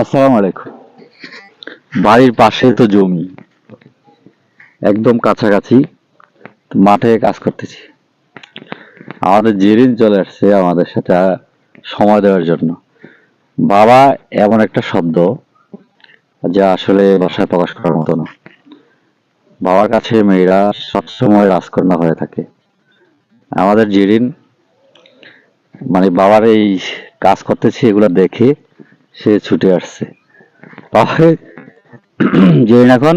আসসালামু আলাইকুম। বাড়ির পাশে তো জমি, একদম কাছাকাছি। মাঠে কাজ করতেছি। আমাদের জেরিন চলে আসছে আমাদের সাথে সময় দেওয়ার জন্য। বাবা এমন একটা শব্দ যা আসলে ভাষায় প্রকাশ করার মতো না। বাবার কাছে মেয়েরা সবসময় রাজকন্যা হয়ে থাকে। আমাদের জেরিন মানে বাবার এই কাজ করতেছে এগুলো দেখে সে ছুটে আসছে। বাবাকে জেরিন এখন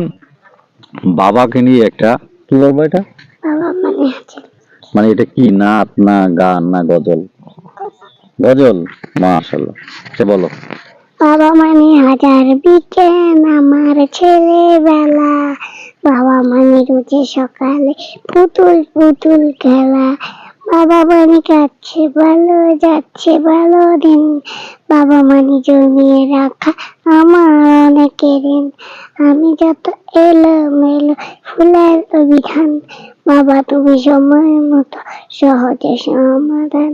বাবাকে নিয়ে একটা কি বলবো এটা, বাবা মানে আছে মানে এটা কি নাচ না গান না গজল? গজল। মাশাআল্লাহ। সে বলো। বাবা মানে হাজার বিকেল আমার ছেলেবেলা, বাবা মানে রোজে সকালে পুতুল পুতুল খেলা, বাবা মানে কাচ্ছে ভালো যাচ্ছে ভালো দিন, বাবা মানে জমিয়ে রাখা আমার অনেকের ঋণ, আমি যত এলোমেলো ফুলের বিধান, বাবা তুমি সময় মতো সহজে সমাধান,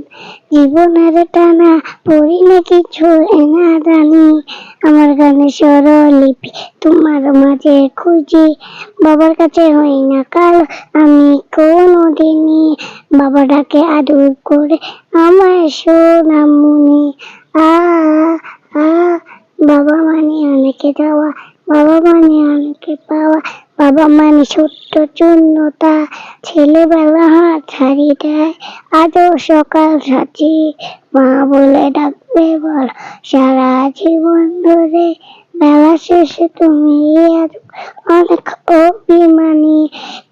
জীবনের টানা পড়ি না কিছু এনা জানি, আমার গানে স্বরলিপি তোমার মাঝে খুঁজি, বাবার কাছে হই না কাল আমি কোনদিনই, বাবা ডাকে আদর করে আমায় সোনামণি। আ আ বাবা মানে অনেকে যাওয়া, বাবা মানে অনেকে পাওয়া, বাবা মানে ছোট্ট শূন্যতা, ছেলেবেলা হাত ছাড়ি দেয় আজও সকাল সাথী, মা বলে ডাকবে বল সারা জীবন ধরে, বেলা শেষে তুমি অনেক অভিমানী,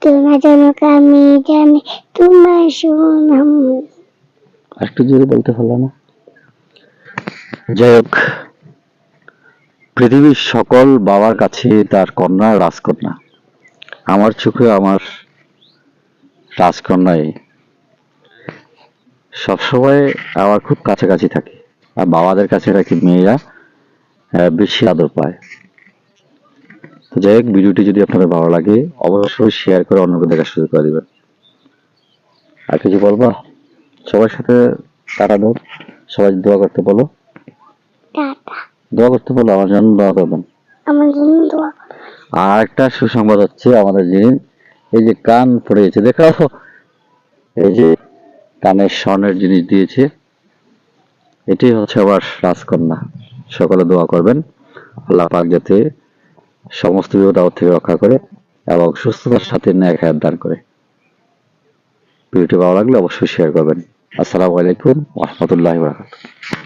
তোমরা যেন আমি জানি তোমায় সুনাম। একটু জোরে বলতে হলো না? যাই হোক, পৃথিবীর সকল বাবার কাছে তার কন্যা রাজকন্যা। আমার চোখে আমার রাজকন্যাই সবসময় আমার খুব কাছাকাছি থাকে। আর বাবাদের কাছে নাকি মেয়েরা বেশি আদর পায়। তো যাই হোক, ভিডিওটি যদি আপনাদের ভালো লাগে অবশ্যই শেয়ার করে অন্যকে দেখার সুযোগ করে দিবেন। আর কিছু বলবা? সবার সাথে টাটা দাও। সবাই দোয়া করতে বলো। টাটা। দোয়া করতে বলো, আমার জন্য দোয়া করবেন। আমার জন্য দোয়া করো। আর একটা সুসংবাদ হচ্ছে, আমাদের যিনি এই যে কান পড়েছে দেখো, এই যে কানের স্বর্ণের জিনিস দিয়েছে, এটাই হচ্ছে আবার রাজকন্যা। সকলে দোয়া করবেন আল্লাহ পাক যাতে সমস্ত বিপদ আপদ থেকে রক্ষা করে এবং সুস্থতার সাথে ন্যায় হায়াত দান করে। ভিডিওটি ভালো লাগলে অবশ্যই শেয়ার করবেন। আসসালামু আলাইকুম ওয়া রাহমাতুল্লাহি ওয়া বারাকাতুহু।